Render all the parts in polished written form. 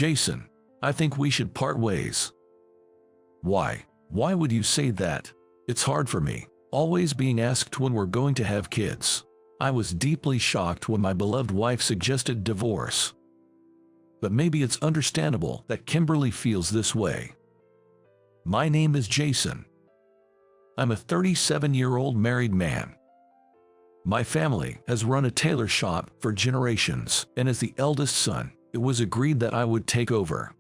Jason, I think we should part ways. Why? Why would you say that? It's hard for me, always being asked when we're going to have kids. I was deeply shocked when my beloved wife suggested divorce. But maybe it's understandable that Kimberly feels this way. My name is Jason. I'm a 37-year-old married man. My family has run a tailor shop for generations, and as the eldest son, it was agreed that I would take over.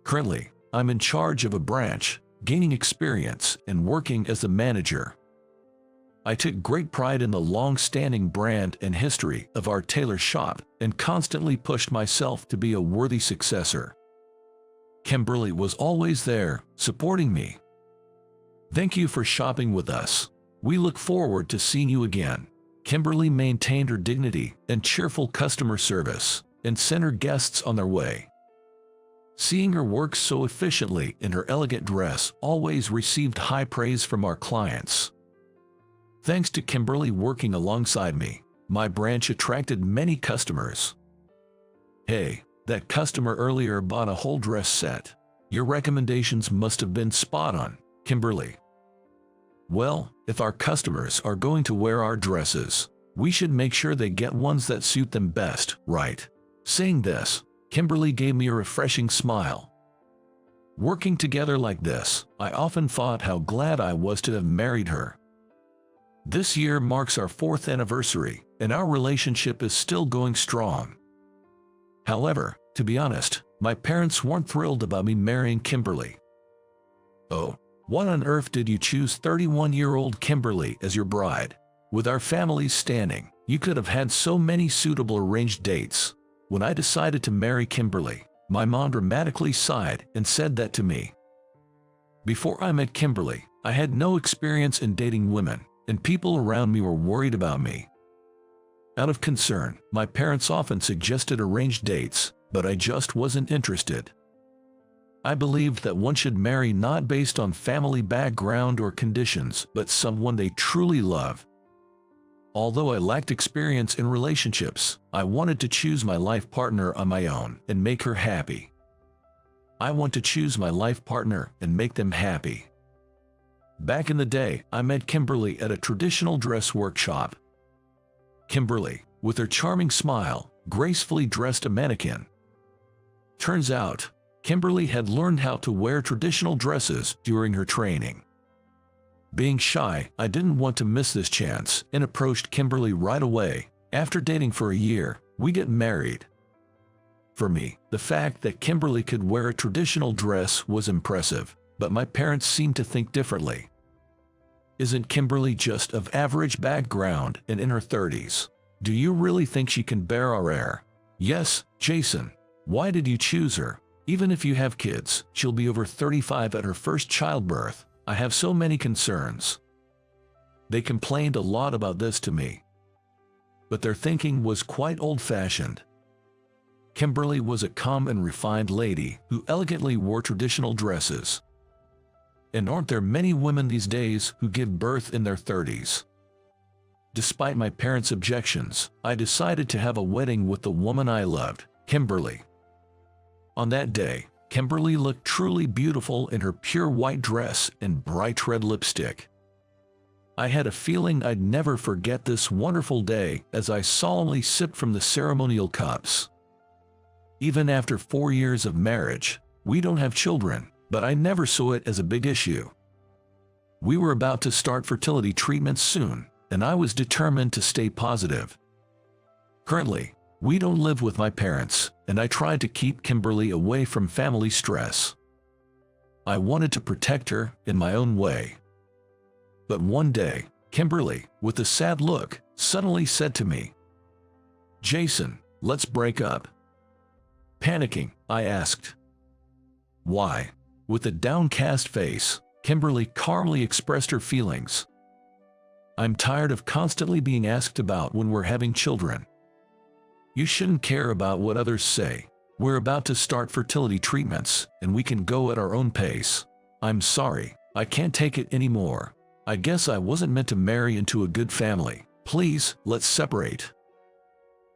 Currently, I'm in charge of a branch, gaining experience and working as the manager. I took great pride in the long-standing brand and history of our tailor shop and constantly pushed myself to be a worthy successor. Kimberly was always there, supporting me. Thank you for shopping with us. We look forward to seeing you again. Kimberly maintained her dignity and cheerful customer service and sent her guests on their way. Seeing her work so efficiently in her elegant dress always received high praise from our clients. Thanks to Kimberly working alongside me, my branch attracted many customers. Hey, that customer earlier bought a whole dress set. Your recommendations must have been spot on, Kimberly. Well, if our customers are going to wear our dresses, we should make sure they get ones that suit them best, right? Saying this, Kimberly gave me a refreshing smile. Working together like this, I often thought how glad I was to have married her. This year marks our 4th anniversary, and our relationship is still going strong. However, to be honest, my parents weren't thrilled about me marrying Kimberly. Oh, what on earth did you choose 31-year-old Kimberly as your bride? With our families standing, you could have had so many suitable arranged dates. When I decided to marry Kimberly, my mom dramatically sighed and said that to me. Before I met Kimberly, I had no experience in dating women, and people around me were worried about me. Out of concern, my parents often suggested arranged dates, but I just wasn't interested. I believed that one should marry not based on family background or conditions, but someone they truly love. Although I lacked experience in relationships, I wanted to choose my life partner on my own and make her happy. I want to choose my life partner and make them happy. Back in the day, I met Kimberly at a traditional dress workshop. Kimberly, with her charming smile, gracefully dressed a mannequin. Turns out, Kimberly had learned how to wear traditional dresses during her training. Being shy, I didn't want to miss this chance and approached Kimberly right away. After dating for a year, we get married. For me, the fact that Kimberly could wear a traditional dress was impressive, but my parents seemed to think differently. Isn't Kimberly just of average background and in her 30s? Do you really think she can bear our air? Yes, Jason. Why did you choose her? Even if you have kids, she'll be over 35 at her first childbirth. I have so many concerns. They complained a lot about this to me. But their thinking was quite old-fashioned. Kimberly was a calm and refined lady who elegantly wore traditional dresses. And aren't there many women these days who give birth in their 30s? Despite my parents' objections, I decided to have a wedding with the woman I loved, Kimberly. On that day, Kimberly looked truly beautiful in her pure white dress and bright red lipstick. I had a feeling I'd never forget this wonderful day as I solemnly sipped from the ceremonial cups. Even after 4 years of marriage, we don't have children, but I never saw it as a big issue. We were about to start fertility treatments soon, and I was determined to stay positive. Currently, we don't live with my parents, and I tried to keep Kimberly away from family stress. I wanted to protect her in my own way. But one day, Kimberly, with a sad look, suddenly said to me, "Jason, let's break up." Panicking, I asked, "Why?" With a downcast face, Kimberly calmly expressed her feelings. "I'm tired of constantly being asked about when we're having children. You shouldn't care about what others say. We're about to start fertility treatments, and we can go at our own pace. I'm sorry, I can't take it anymore. I guess I wasn't meant to marry into a good family. Please, let's separate."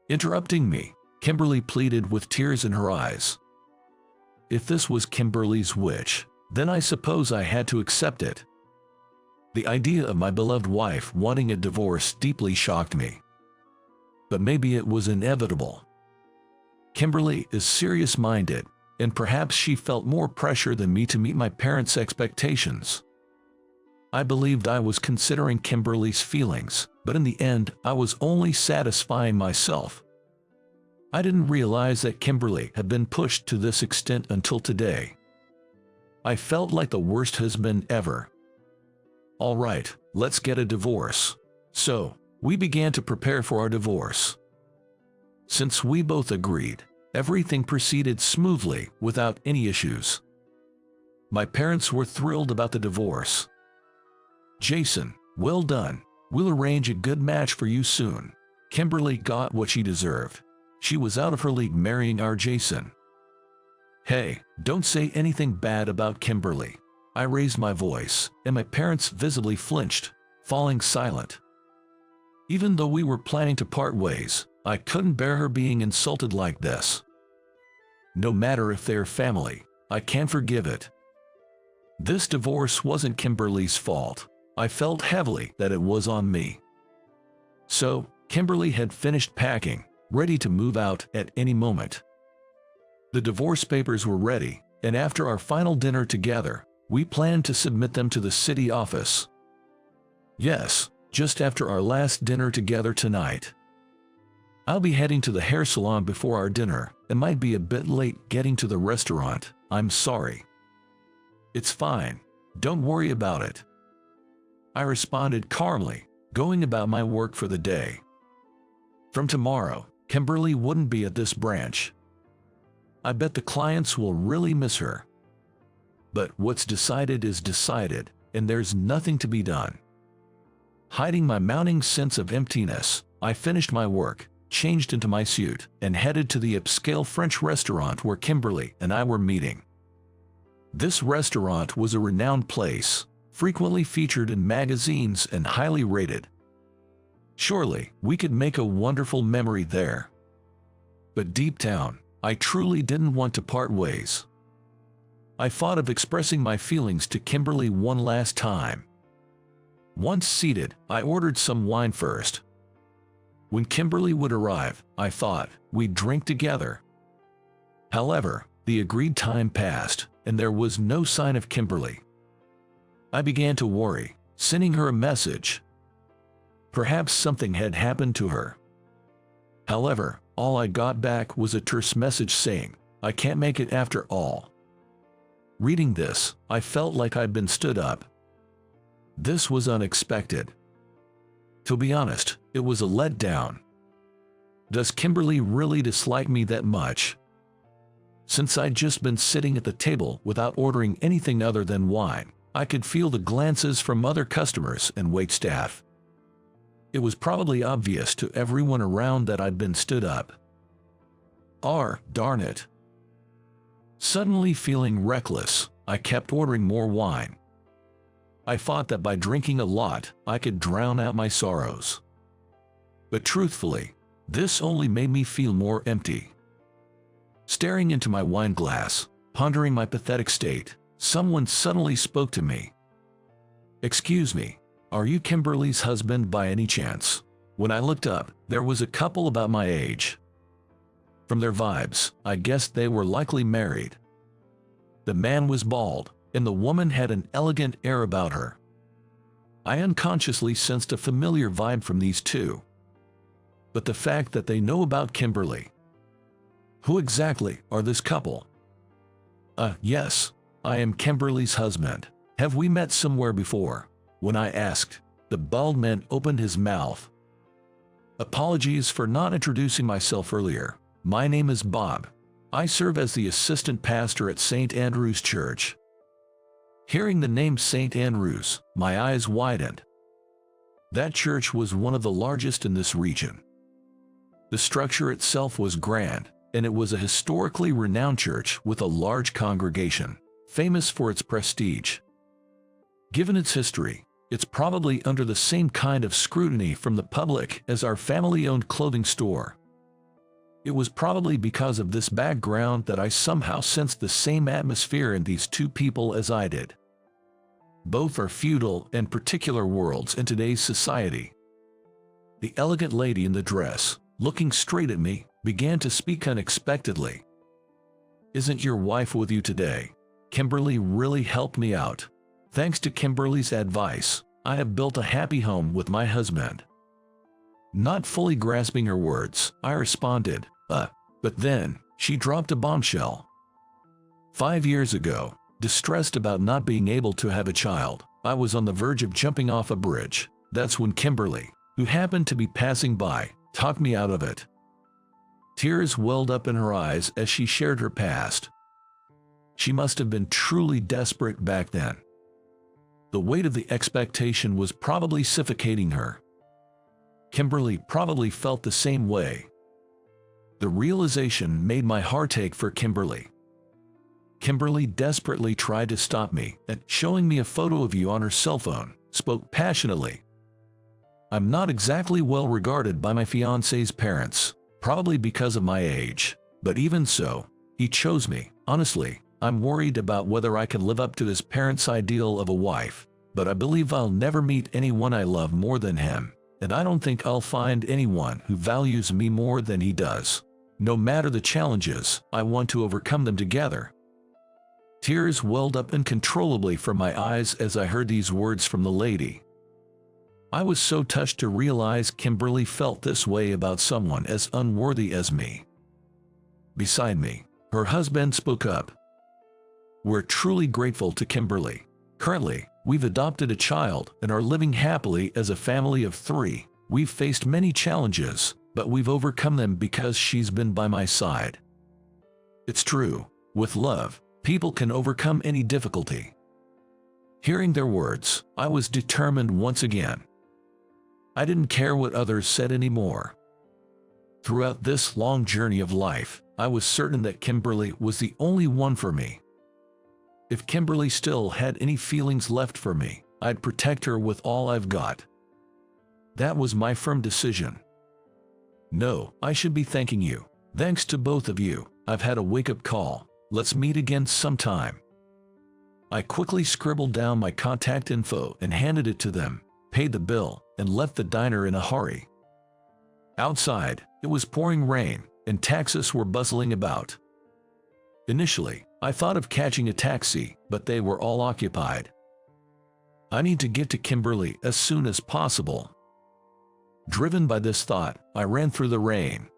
Interrupting me, Kimberly pleaded with tears in her eyes, If this was Kimberly's wish, then I suppose I had to accept it. The idea of my beloved wife wanting a divorce deeply shocked me. But maybe it was inevitable. Kimberly is serious-minded, and perhaps she felt more pressure than me to meet my parents' expectations. I believed I was considering Kimberly's feelings, but in the end, I was only satisfying myself. I didn't realize that Kimberly had been pushed to this extent until today. I felt like the worst husband ever. All right, let's get a divorce. So, we began to prepare for our divorce. Since we both agreed, everything proceeded smoothly without any issues. My parents were thrilled about the divorce. "Jason, well done. We'll arrange a good match for you soon." Kimberly got what she deserved. She was out of her league marrying our Jason. "Hey, don't say anything bad about Kimberly." I raised my voice, and my parents visibly flinched, falling silent. Even though we were planning to part ways, I couldn't bear her being insulted like this. No matter if they're family, I can't forgive it. This divorce wasn't Kimberly's fault. I felt heavily that it was on me. So, Kimberly had finished packing, ready to move out at any moment. The divorce papers were ready, and after our final dinner together, we planned to submit them to the city office. Yes, just after our last dinner together tonight. I'll be heading to the hair salon before our dinner and might be a bit late getting to the restaurant. I'm sorry. It's fine. Don't worry about it. I responded calmly, going about my work for the day. From tomorrow, Kimberly wouldn't be at this branch. I bet the clients will really miss her. But what's decided is decided, and there's nothing to be done. Hiding my mounting sense of emptiness, I finished my work, changed into my suit, and headed to the upscale French restaurant where Kimberly and I were meeting. This restaurant was a renowned place, frequently featured in magazines and highly rated. Surely, we could make a wonderful memory there. But deep down, I truly didn't want to part ways. I thought of expressing my feelings to Kimberly one last time. Once seated, I ordered some wine first. When Kimberly would arrive, I thought we'd drink together. However, the agreed time passed, and there was no sign of Kimberly. I began to worry, sending her a message. Perhaps something had happened to her. However, all I got back was a terse message saying, "I can't make it after all." Reading this, I felt like I'd been stood up. This was unexpected. To be honest, it was a letdown. Does Kimberly really dislike me that much? Since I'd just been sitting at the table without ordering anything other than wine, I could feel the glances from other customers and waitstaff. It was probably obvious to everyone around that I'd been stood up. Darn it. Suddenly feeling reckless, I kept ordering more wine. I thought that by drinking a lot, I could drown out my sorrows. But truthfully, this only made me feel more empty. Staring into my wine glass, pondering my pathetic state, someone suddenly spoke to me. "Excuse me, are you Kimberly's husband by any chance?" When I looked up, there was a couple about my age. From their vibes, I guessed they were likely married. The man was bald, and the woman had an elegant air about her. I unconsciously sensed a familiar vibe from these two. But the fact that they know about Kimberly. Who exactly are this couple? Yes, I am Kimberly's husband. Have we met somewhere before? When I asked, the bald man opened his mouth. Apologies for not introducing myself earlier. My name is Bob. I serve as the assistant pastor at St. Andrew's Church. Hearing the name St. Andrew's, my eyes widened. That church was one of the largest in this region. The structure itself was grand, and it was a historically renowned church with a large congregation, famous for its prestige. Given its history, it's probably under the same kind of scrutiny from the public as our family-owned clothing store. It was probably because of this background that I somehow sensed the same atmosphere in these two people as I did. Both are feudal and particular worlds in today's society. The elegant lady in the dress, looking straight at me, began to speak unexpectedly. "Isn't your wife with you today? Kimberly really helped me out. Thanks to Kimberly's advice, I have built a happy home with my husband." Not fully grasping her words, I responded, but then, she dropped a bombshell. 5 years ago, distressed about not being able to have a child, I was on the verge of jumping off a bridge. That's when Kimberly, who happened to be passing by, talked me out of it. Tears welled up in her eyes as she shared her past. She must have been truly desperate back then. The weight of the expectation was probably suffocating her. Kimberly probably felt the same way. The realization made my heart ache for Kimberly. Kimberly desperately tried to stop me, and showing me a photo of you on her cell phone, spoke passionately. "I'm not exactly well regarded by my fiancé's parents, probably because of my age, but even so, he chose me. Honestly, I'm worried about whether I can live up to his parents' ideal of a wife, but I believe I'll never meet anyone I love more than him, and I don't think I'll find anyone who values me more than he does. No matter the challenges, I want to overcome them together." Tears welled up uncontrollably from my eyes as I heard these words from the lady. I was so touched to realize Kimberly felt this way about someone as unworthy as me. Beside me, her husband spoke up. "We're truly grateful to Kimberly. Currently, we've adopted a child and are living happily as a family of 3. We've faced many challenges, but we've overcome them because she's been by my side." It's true, with love, people can overcome any difficulty. Hearing their words, I was determined once again. I didn't care what others said anymore. Throughout this long journey of life, I was certain that Kimberly was the only one for me. If Kimberly still had any feelings left for me, I'd protect her with all I've got. That was my firm decision. No, I should be thanking you. Thanks to both of you, I've had a wake-up call. Let's meet again sometime. I quickly scribbled down my contact info and handed it to them, paid the bill, and left the diner in a hurry. Outside, it was pouring rain, and taxis were bustling about. Initially, I thought of catching a taxi, but they were all occupied. I need to get to Kimberly as soon as possible. Driven by this thought, I ran through the rain.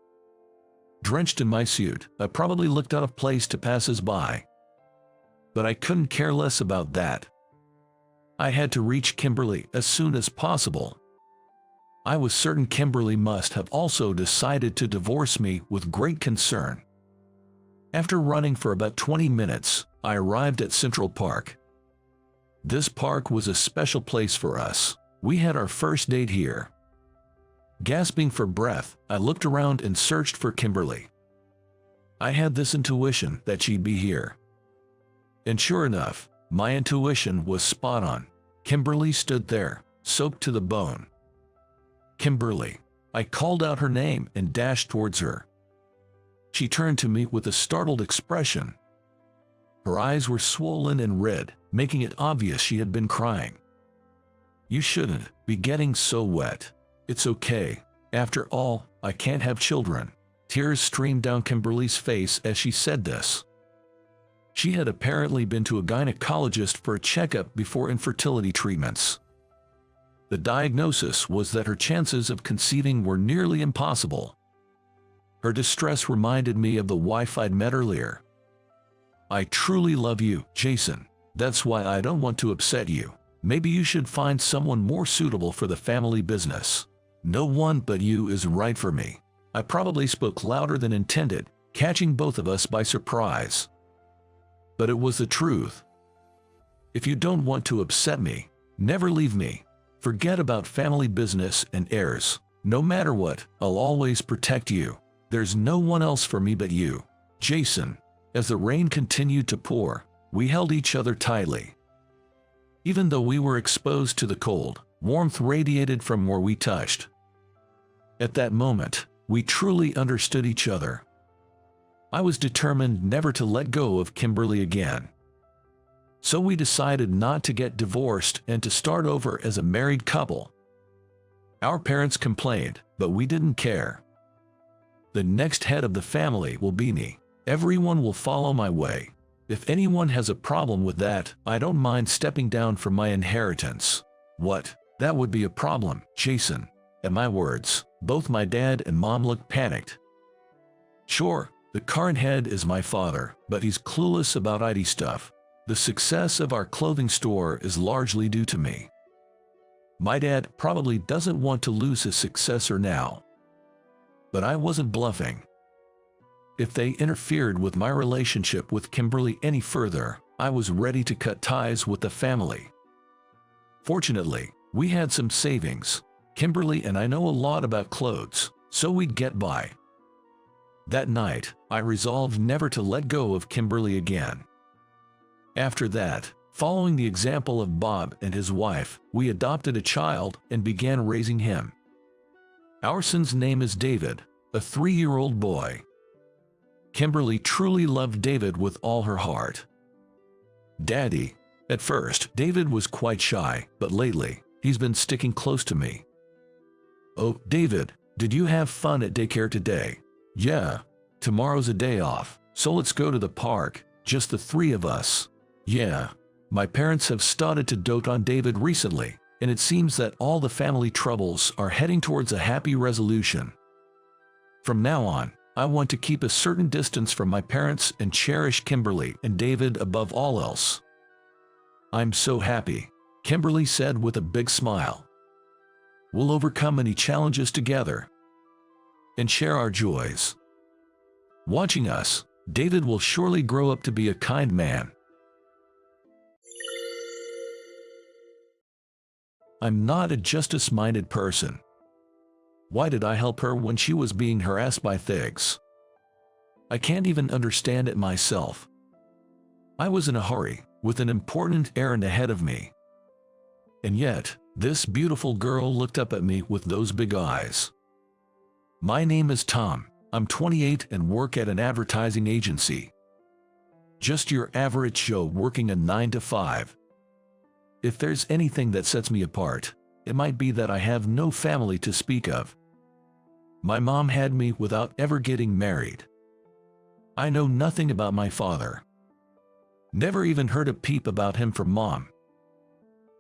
Drenched in my suit, I probably looked out of place to passers-by. But I couldn't care less about that. I had to reach Kimberly as soon as possible. I was certain Kimberly must have also decided to divorce me with great concern. After running for about 20 minutes, I arrived at Central Park. This park was a special place for us. We had our first date here. Gasping for breath, I looked around and searched for Kimberly. I had this intuition that she'd be here. And sure enough, my intuition was spot on. Kimberly stood there, soaked to the bone. "Kimberly." I called out her name and dashed towards her. She turned to me with a startled expression. Her eyes were swollen and red, making it obvious she had been crying. "You shouldn't be getting so wet. It's okay. After all, I can't have children." Tears streamed down Kimberly's face as she said this. She had apparently been to a gynecologist for a checkup before infertility treatments. The diagnosis was that her chances of conceiving were nearly impossible. Her distress reminded me of the wife I'd met earlier. "I truly love you, Jason. That's why I don't want to upset you. Maybe you should find someone more suitable for the family business. No one but you is right for me." I probably spoke louder than intended, catching both of us by surprise. But it was the truth. If you don't want to upset me, never leave me. Forget about family business and heirs. No matter what, I'll always protect you. There's no one else for me but you, Jason. As the rain continued to pour, we held each other tightly. Even though we were exposed to the cold, warmth radiated from where we touched. At that moment, We truly understood each other. I was determined never to let go of Kimberly again. So we decided not to get divorced and to start over as a married couple. Our parents complained, but we didn't care. The next head of the family will be me. Everyone will follow my way. If anyone has a problem with that, I don't mind stepping down from my inheritance. What? That would be a problem, Jason. At my words, both my dad and mom looked panicked. Sure, the current head is my father, but he's clueless about IT stuff. The success of our clothing store is largely due to me. My dad probably doesn't want to lose his successor now. But I wasn't bluffing. If they interfered with my relationship with Kimberly any further, I was ready to cut ties with the family. Fortunately, we had some savings. Kimberly and I know a lot about clothes, so we'd get by. That night, I resolved never to let go of Kimberly again. After that, following the example of Bob and his wife, we adopted a child and began raising him. Our son's name is David, a 3-year-old boy. Kimberly truly loved David with all her heart. Daddy. At first, David was quite shy, but lately, he's been sticking close to me. Oh, David, did you have fun at daycare today? Yeah. Tomorrow's a day off, so let's go to the park, just the 3 of us. Yeah. My parents have started to dote on David recently, and it seems that all the family troubles are heading towards a happy resolution. From now on, I want to keep a certain distance from my parents and cherish Kimberly and David above all else. I'm so happy, Kimberly said with a big smile. We'll overcome any challenges together and share our joys. Watching us, David will surely grow up to be a kind man. I'm not a justice-minded person. Why did I help her when she was being harassed by thugs? I can't even understand it myself. I was in a hurry, with an important errand ahead of me. And yet, this beautiful girl looked up at me with those big eyes. My name is Tom. I'm 28 and work at an advertising agency. Just your average Joe working a 9 to 5. If there's anything that sets me apart, it might be that I have no family to speak of. My mom had me without ever getting married. I know nothing about my father. Never even heard a peep about him from mom.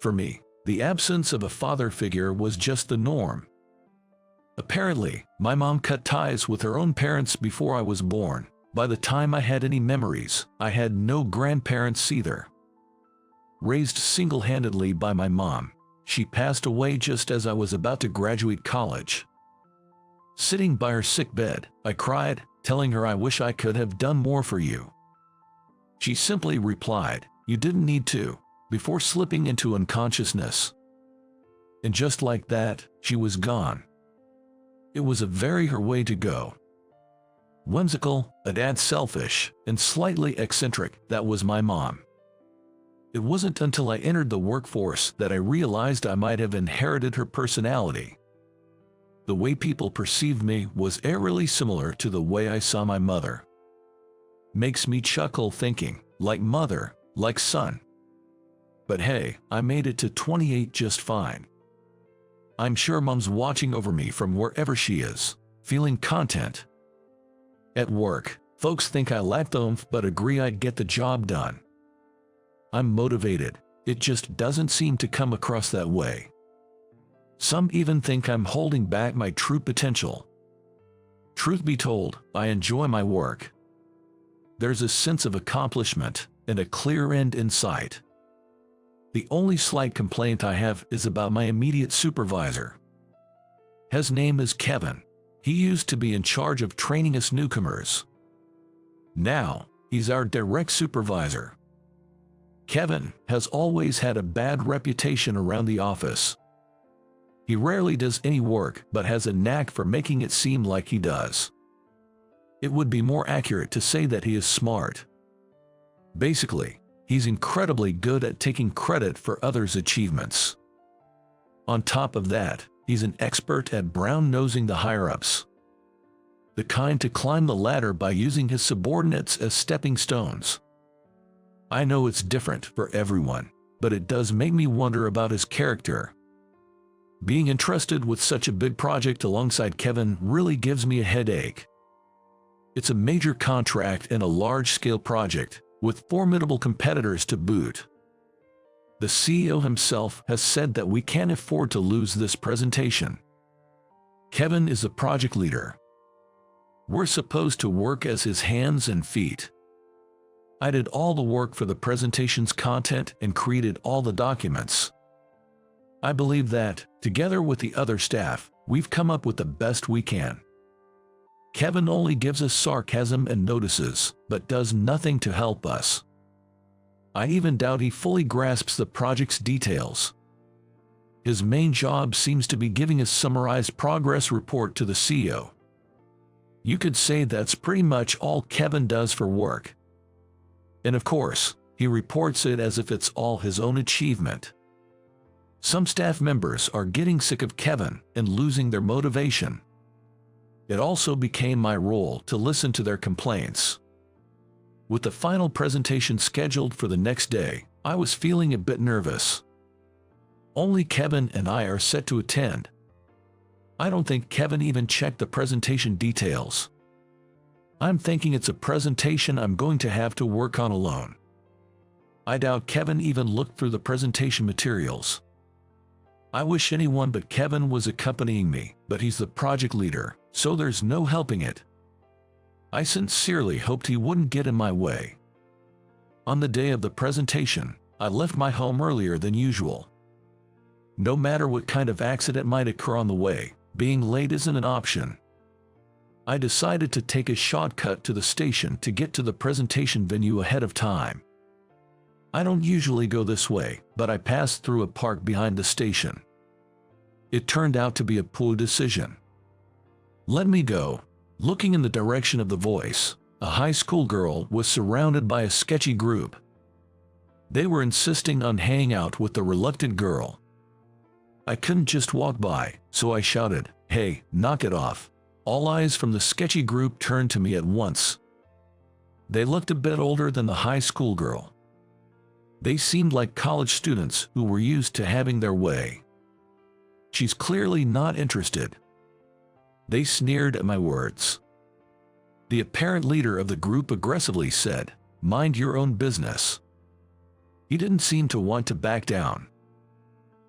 For me, the absence of a father figure was just the norm. Apparently, my mom cut ties with her own parents before I was born. By the time I had any memories, I had no grandparents either. Raised single-handedly by my mom, she passed away just as I was about to graduate college. Sitting by her sick bed, I cried, telling her I wish I could have done more for you. She simply replied, "You didn't need to," before slipping into unconsciousness. And just like that, she was gone. It was a very her way to go. Whimsical, a tad selfish, and slightly eccentric, that was my mom. It wasn't until I entered the workforce that I realized I might have inherited her personality. The way people perceived me was eerily similar to the way I saw my mother. Makes me chuckle thinking, like mother, like son. But hey, I made it to 28 just fine. I'm sure mom's watching over me from wherever she is, feeling content. At work, folks think I lack the oomph but agree I'd get the job done. I'm motivated, it just doesn't seem to come across that way. Some even think I'm holding back my true potential. Truth be told, I enjoy my work. There's a sense of accomplishment and a clear end in sight. The only slight complaint I have is about my immediate supervisor. His name is Kevin. He used to be in charge of training us newcomers. Now, he's our direct supervisor. Kevin has always had a bad reputation around the office. He rarely does any work but has a knack for making it seem like he does. It would be more accurate to say that he is smart. Basically, he's incredibly good at taking credit for others' achievements. On top of that, he's an expert at brown-nosing the higher-ups. the kind to climb the ladder by using his subordinates as stepping stones. I know it's different for everyone, but it does make me wonder about his character. Being entrusted with such a big project alongside Kevin really gives me a headache. It's a major contract and a large-scale project, with formidable competitors to boot. The CEO himself has said that we can't afford to lose this presentation. Kevin is the project leader. We're supposed to work as his hands and feet. I did all the work for the presentation's content and created all the documents. I believe that, together with the other staff, we've come up with the best we can. Kevin only gives us sarcasm and notices, but does nothing to help us. I even doubt he fully grasps the project's details. His main job seems to be giving a summarized progress report to the CEO. You could say that's pretty much all Kevin does for work. And of course, he reports it as if it's all his own achievement. Some staff members are getting sick of Kevin and losing their motivation. It also became my role to listen to their complaints. With the final presentation scheduled for the next day, I was feeling a bit nervous. Only Kevin and I are set to attend. I don't think Kevin even checked the presentation details. I'm thinking it's a presentation I'm going to have to work on alone. I doubt Kevin even looked through the presentation materials. I wish anyone but Kevin was accompanying me, but he's the project leader, so there's no helping it. I sincerely hoped he wouldn't get in my way. On the day of the presentation, I left my home earlier than usual. No matter what kind of accident might occur on the way, being late isn't an option. I decided to take a shortcut to the station to get to the presentation venue ahead of time. I don't usually go this way, but I passed through a park behind the station. It turned out to be a poor decision. Let me go. Looking in the direction of the voice, a high school girl was surrounded by a sketchy group. They were insisting on hanging out with the reluctant girl. I couldn't just walk by, so I shouted, "Hey, knock it off." All eyes from the sketchy group turned to me at once. They looked a bit older than the high school girl. They seemed like college students who were used to having their way. She's clearly not interested. They sneered at my words. The apparent leader of the group aggressively said, "Mind your own business." He didn't seem to want to back down.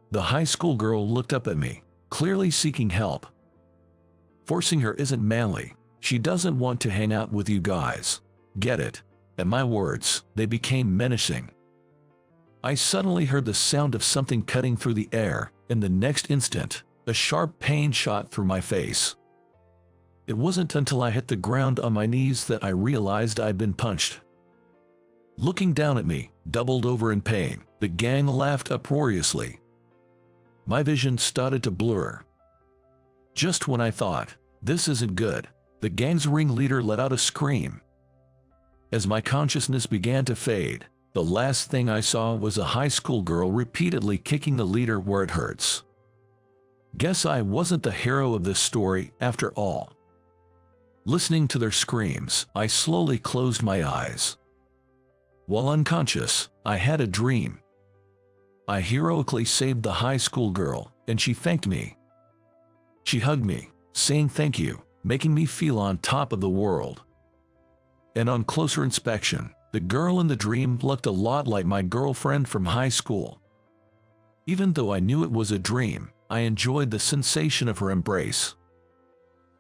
The high school girl looked up at me, clearly seeking help. Forcing her isn't manly. She doesn't want to hang out with you guys. Get it? At my words, they became menacing. I suddenly heard the sound of something cutting through the air, and the next instant, a sharp pain shot through my face. It wasn't until I hit the ground on my knees that I realized I'd been punched. Looking down at me, doubled over in pain, the gang laughed uproariously. My vision started to blur. Just when I thought, this isn't good, the gang's ringleader let out a scream. As my consciousness began to fade, the last thing I saw was a high school girl repeatedly kicking the leader where it hurts. Guess I wasn't the hero of this story after all. Listening to their screams, I slowly closed my eyes. While unconscious, I had a dream. I heroically saved the high school girl, and she thanked me. She hugged me, saying thank you, making me feel on top of the world. And on closer inspection, the girl in the dream looked a lot like my girlfriend from high school. Even though I knew it was a dream, I enjoyed the sensation of her embrace.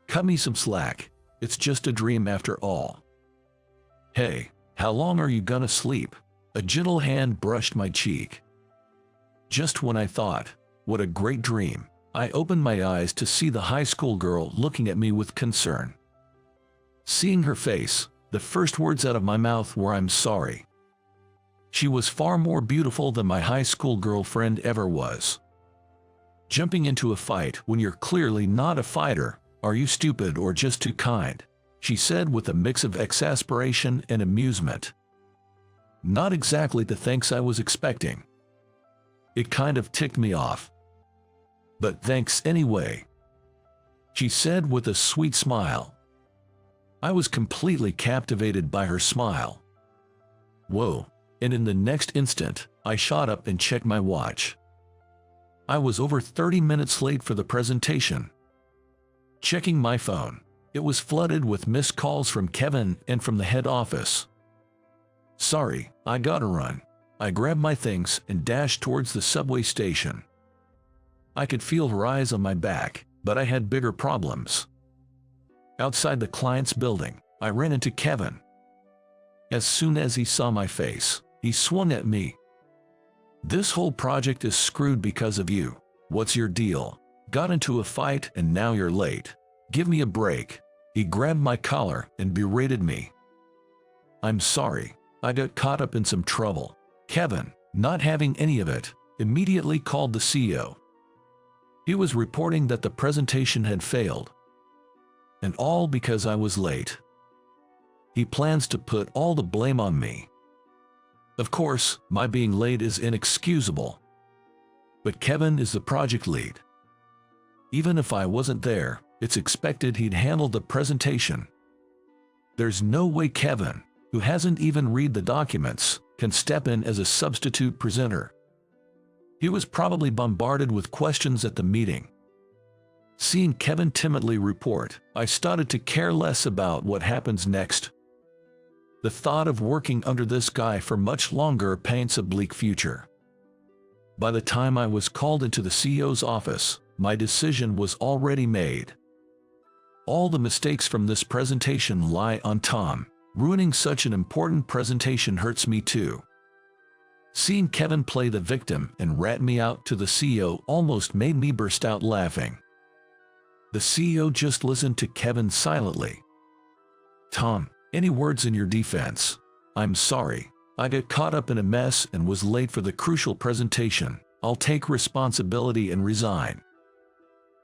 Cut me some slack, it's just a dream after all. Hey, how long are you gonna sleep? A gentle hand brushed my cheek. Just when I thought, what a great dream, I opened my eyes to see the high school girl looking at me with concern. Seeing her face, the first words out of my mouth were, "I'm sorry." She was far more beautiful than my high school girlfriend ever was. Jumping into a fight when you're clearly not a fighter, are you stupid or just too kind? She said with a mix of exasperation and amusement. Not exactly the thanks I was expecting. It kind of ticked me off. But thanks anyway, she said with a sweet smile. I was completely captivated by her smile. Whoa, and in the next instant, I shot up and checked my watch. I was over 30 minutes late for the presentation. Checking my phone, it was flooded with missed calls from Kevin and from the head office. Sorry, I gotta run. I grabbed my things and dashed towards the subway station. I could feel her eyes on my back, but I had bigger problems. Outside the client's building, I ran into Kevin. As soon as he saw my face, he swung at me. "This whole project is screwed because of you. What's your deal? Got into a fight and now you're late. Give me a break." He grabbed my collar and berated me. "I'm sorry, I got caught up in some trouble." Kevin, not having any of it, immediately called the CEO. He was reporting that the presentation had failed. And all because I was late. He plans to put all the blame on me. Of course, my being late is inexcusable. But Kevin is the project lead. Even if I wasn't there, it's expected he'd handle the presentation. There's no way Kevin, who hasn't even read the documents, can step in as a substitute presenter. He was probably bombarded with questions at the meeting. Seeing Kevin timidly report, I started to care less about what happens next. The thought of working under this guy for much longer paints a bleak future. By the time I was called into the CEO's office, my decision was already made. All the mistakes from this presentation lie on Tom. Ruining such an important presentation hurts me too. Seeing Kevin play the victim and rat me out to the CEO almost made me burst out laughing. The CEO just listened to Kevin silently. "Tom, any words in your defense?" "I'm sorry. I got caught up in a mess and was late for the crucial presentation. I'll take responsibility and resign."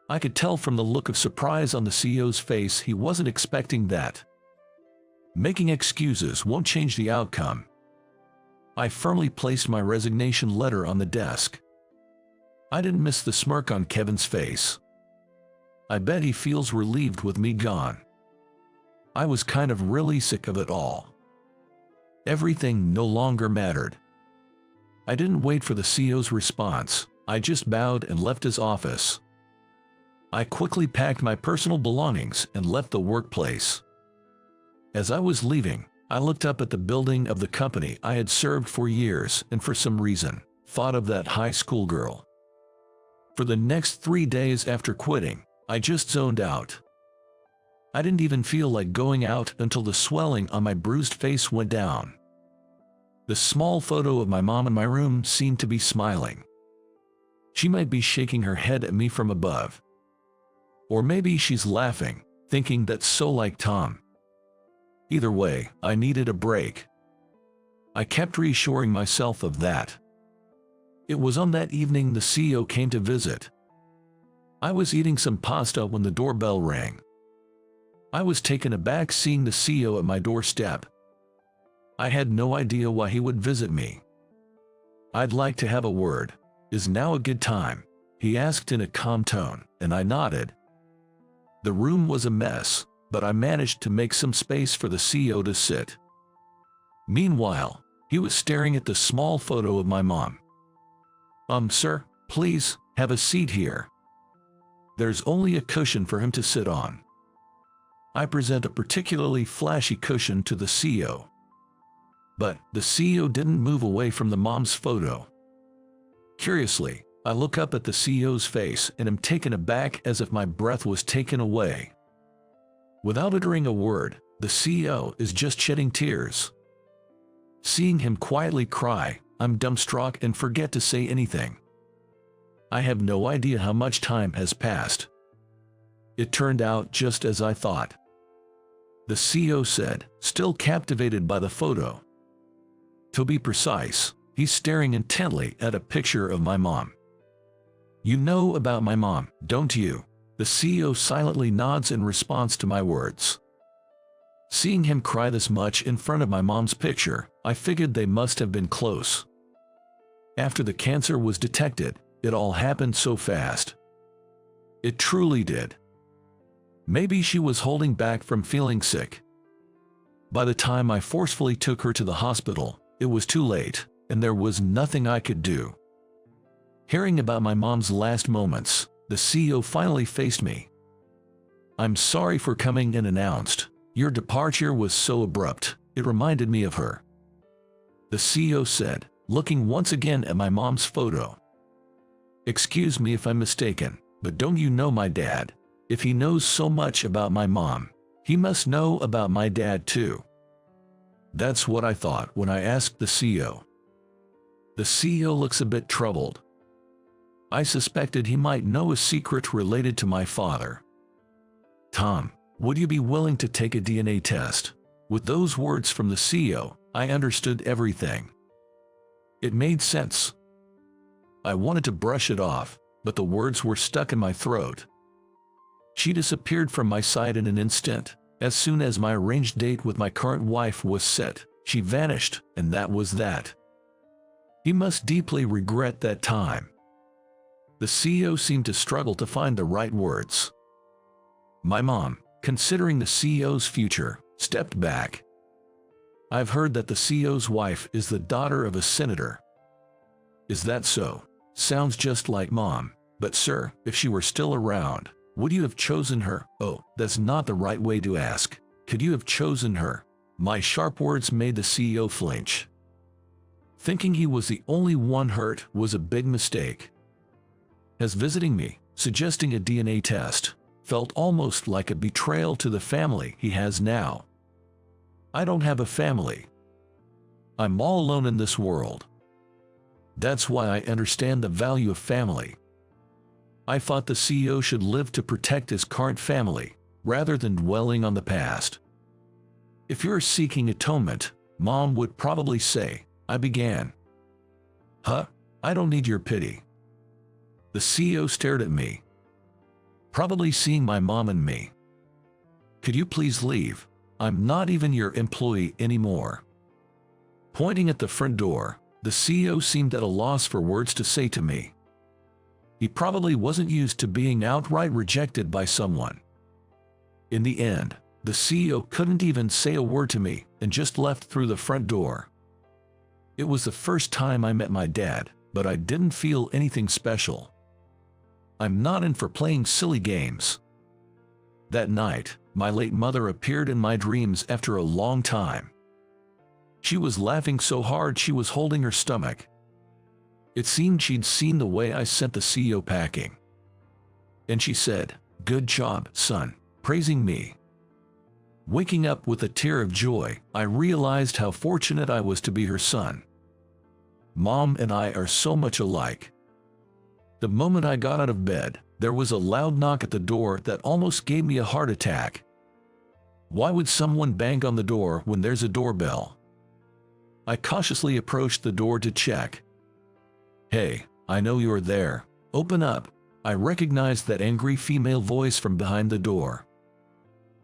I could tell from the look of surprise on the CEO's face he wasn't expecting that. Making excuses won't change the outcome. I firmly placed my resignation letter on the desk. I didn't miss the smirk on Kevin's face. I bet he feels relieved with me gone. I was kind of really sick of it all. Everything no longer mattered. I didn't wait for the CEO's response. I just bowed and left his office. I quickly packed my personal belongings and left the workplace. As I was leaving, I looked up at the building of the company I had served for years and for some reason, thought of that high school girl. For the next 3 days after quitting, I just zoned out. I didn't even feel like going out until the swelling on my bruised face went down. The small photo of my mom in my room seemed to be smiling. She might be shaking her head at me from above. Or maybe she's laughing, thinking that's so like Tom. Either way, I needed a break. I kept reassuring myself of that. It was on that evening the CEO came to visit. I was eating some pasta when the doorbell rang. I was taken aback seeing the CEO at my doorstep. I had no idea why he would visit me. "I'd like to have a word. Is now a good time?" he asked in a calm tone, and I nodded. The room was a mess, but I managed to make some space for the CEO to sit. Meanwhile, he was staring at the small photo of my mom. Sir, please, have a seat here." There's only a cushion for him to sit on. I present a particularly flashy cushion to the CEO. But the CEO didn't move away from the mom's photo. Curiously, I look up at the CEO's face and am taken aback as if my breath was taken away. Without uttering a word, the CEO is just shedding tears. Seeing him quietly cry, I'm dumbstruck and forget to say anything. I have no idea how much time has passed. It turned out just as I thought. The CEO said, still captivated by the photo. To be precise, he's staring intently at a picture of my mom. "You know about my mom, don't you?" The CEO silently nods in response to my words. Seeing him cry this much in front of my mom's picture, I figured they must have been close. After the cancer was detected, it all happened so fast. It truly did. Maybe she was holding back from feeling sick, By the time I forcefully took her to the hospital, it was too late, and there was nothing I could do. Hearing about my mom's last moments, the CEO finally faced me. "I'm sorry for coming," and announced. "Your departure was so abrupt, it reminded me of her," the CEO said, looking once again at my mom's photo. "Excuse me if I'm mistaken, but don't you know my dad? If he knows so much about my mom, he must know about my dad too." That's what I thought when I asked the CEO. The CEO looks a bit troubled. I suspected he might know a secret related to my father. "Tom, would you be willing to take a DNA test?" With those words from the CEO, I understood everything. It made sense. I wanted to brush it off, but the words were stuck in my throat. She disappeared from my sight in an instant. As soon as my arranged date with my current wife was set, she vanished, and that was that. He must deeply regret that time. The CEO seemed to struggle to find the right words. My mom, considering the CEO's future, stepped back. "I've heard that the CEO's wife is the daughter of a senator." "Is that so?" "Sounds just like Mom. But sir, if she were still around, would you have chosen her?" "Oh, that's not the right way to ask. Could you have chosen her?" My sharp words made the CEO flinch. Thinking he was the only one hurt was a big mistake. As visiting me, suggesting a DNA test, felt almost like a betrayal to the family he has now. I don't have a family. I'm all alone in this world. That's why I understand the value of family. I thought the CEO should live to protect his current family, rather than dwelling on the past. "If you're seeking atonement," Mom would probably say, I began. "Huh? I don't need your pity." The CEO stared at me, probably seeing my mom and me. "Could you please leave? I'm not even your employee anymore." Pointing at the front door, the CEO seemed at a loss for words to say to me. He probably wasn't used to being outright rejected by someone. In the end, the CEO couldn't even say a word to me and just left through the front door. It was the first time I met my dad, but I didn't feel anything special. I'm not in for playing silly games. That night, my late mother appeared in my dreams after a long time. She was laughing so hard she was holding her stomach. It seemed she'd seen the way I sent the CEO packing. And she said, "Good job, son," praising me. Waking up with a tear of joy, I realized how fortunate I was to be her son. Mom and I are so much alike. The moment I got out of bed, there was a loud knock at the door that almost gave me a heart attack. Why would someone bang on the door when there's a doorbell? I cautiously approached the door to check. "Hey, I know you're there. Open up." I recognized that angry female voice from behind the door.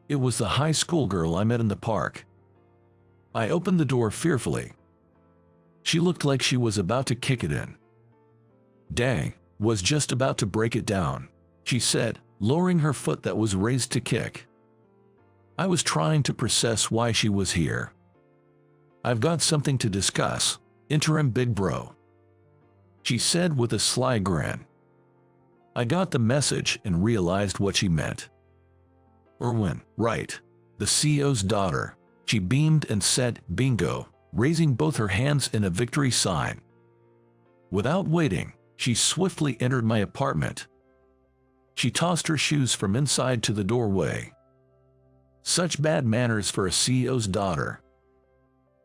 It was the high school girl I met in the park. I opened the door fearfully. She looked like she was about to kick it in. "Dang, was just about to break it down," she said, lowering her foot that was raised to kick. I was trying to process why she was here. "I've got something to discuss, interim big bro," she said with a sly grin. I got the message and realized what she meant. Erwin, right. The CEO's daughter. She beamed and said, "Bingo," raising both her hands in a victory sign. Without waiting, she swiftly entered my apartment. She tossed her shoes from inside to the doorway. Such bad manners for a CEO's daughter.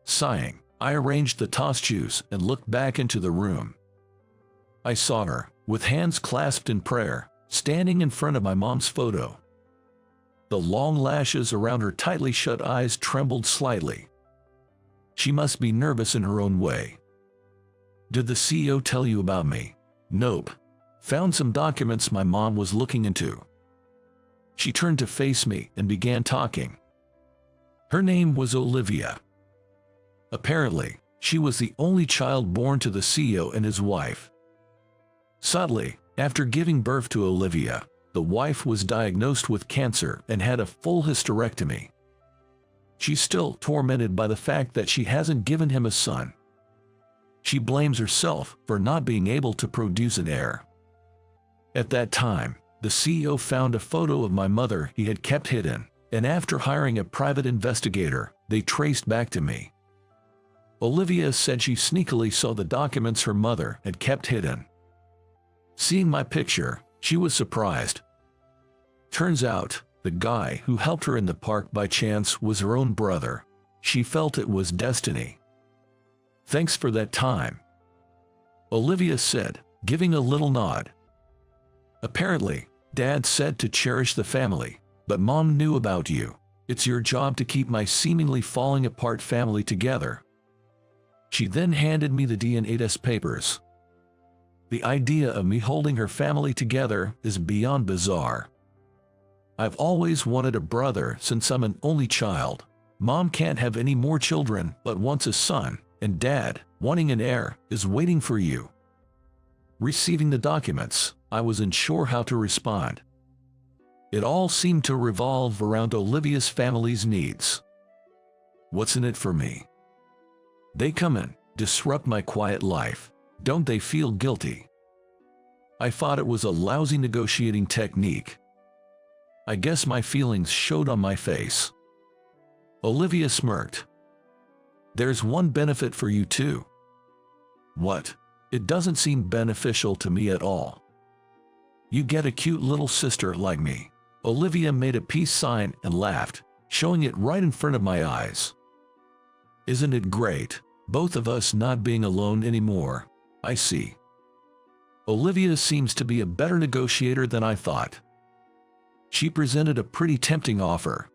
Sighing, I arranged the tossed shoes and looked back into the room. I saw her, with hands clasped in prayer, standing in front of my mom's photo. The long lashes around her tightly shut eyes trembled slightly. She must be nervous in her own way. "Did the CEO tell you about me?" "Nope. Found some documents my mom was looking into." She turned to face me and began talking. Her name was Olivia. Apparently, she was the only child born to the CEO and his wife. Sadly, after giving birth to Olivia, the wife was diagnosed with cancer and had a full hysterectomy. she's still tormented by the fact that she hasn't given him a son. She blames herself for not being able to produce an heir. At that time, the CEO found a photo of my mother he had kept hidden, and after hiring a private investigator, they traced back to me. Olivia said she sneakily saw the documents her mother had kept hidden. Seeing my picture, she was surprised. Turns out, the guy who helped her in the park by chance was her own brother. She felt it was destiny. "Thanks for that time," Olivia said, giving a little nod. "Apparently, Dad said to cherish the family, but Mom knew about you. It's your job to keep my seemingly falling apart family together." She then handed me the DNA test papers. The idea of me holding her family together is beyond bizarre. I've always wanted a brother since I'm an only child. Mom can't have any more children but wants a son, and Dad, wanting an heir, is waiting for you. Receiving the documents, I wasn't sure how to respond. It all seemed to revolve around Olivia's family's needs. What's in it for me? They come and disrupt my quiet life. Don't they feel guilty? I thought it was a lousy negotiating technique. I guess my feelings showed on my face. Olivia smirked. "There's one benefit for you too." "What?" "It doesn't seem beneficial to me at all. You get a cute little sister like me." Olivia made a peace sign and laughed, showing it right in front of my eyes. "Isn't it great? Both of us not being alone anymore." "I see." Olivia seems to be a better negotiator than I thought. She presented a pretty tempting offer.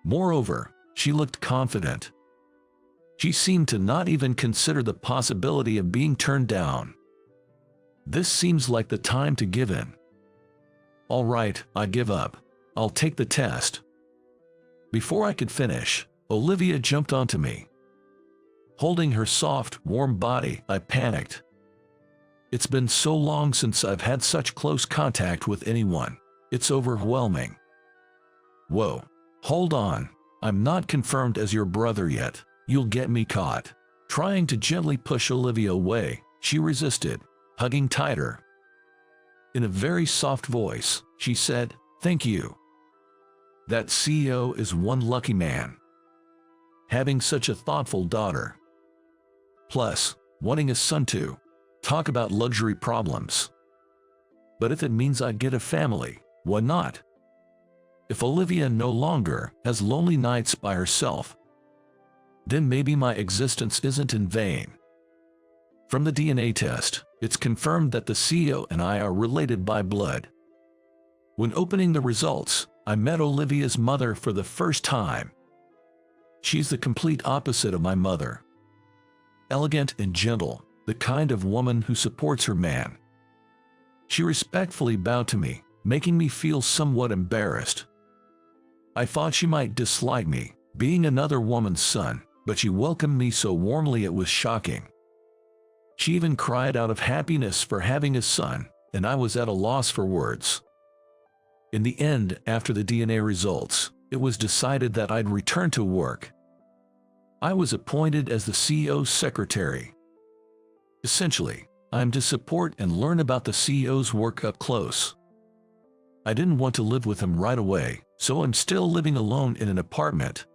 Moreover, she looked confident. She seemed to not even consider the possibility of being turned down. This seems like the time to give in. "All right, I give up. I'll take the test." Before I could finish, Olivia jumped onto me. Holding her soft, warm body, I panicked. It's been so long since I've had such close contact with anyone. It's overwhelming. "Whoa, hold on. I'm not confirmed as your brother yet. You'll get me caught." Trying to gently push Olivia away, she resisted, hugging tighter. In a very soft voice, she said, "Thank you. That CEO is one lucky man. Having such a thoughtful daughter. Plus, wanting a son too. Talk about luxury problems. But if it means I get a family, why not? If Olivia no longer has lonely nights by herself, then maybe my existence isn't in vain." From the DNA test, it's confirmed that the CEO and I are related by blood. When opening the results, I met Olivia's mother for the first time. She's the complete opposite of my mother. Elegant and gentle, the kind of woman who supports her man. She respectfully bowed to me, making me feel somewhat embarrassed. I thought she might dislike me, being another woman's son, but she welcomed me so warmly it was shocking. She even cried out of happiness for having a son, and I was at a loss for words. In the end, after the DNA results, it was decided that I'd return to work. I was appointed as the CEO's secretary. Essentially, I'm to support and learn about the CEO's work up close. I didn't want to live with him right away, so I'm still living alone in an apartment.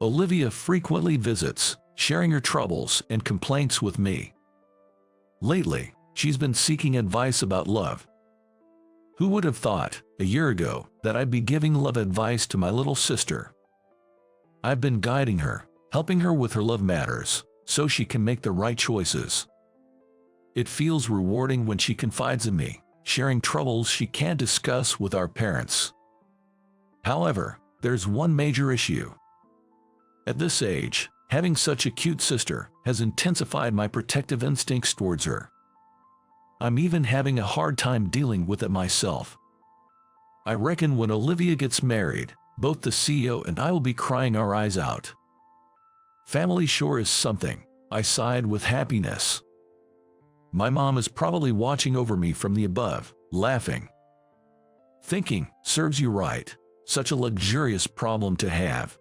Olivia frequently visits, sharing her troubles and complaints with me. Lately, she's been seeking advice about love. Who would have thought, a year ago, that I'd be giving love advice to my little sister? I've been guiding her, helping her with her love matters, so she can make the right choices. It feels rewarding when she confides in me, sharing troubles she can't discuss with our parents. However, there's one major issue. At this age, having such a cute sister has intensified my protective instincts towards her. I'm even having a hard time dealing with it myself. I reckon when Olivia gets married, both the CEO and I will be crying our eyes out. Family sure is something, I sighed with happiness. My mom is probably watching over me from the above, laughing. Thinking, serves you right, such a luxurious problem to have.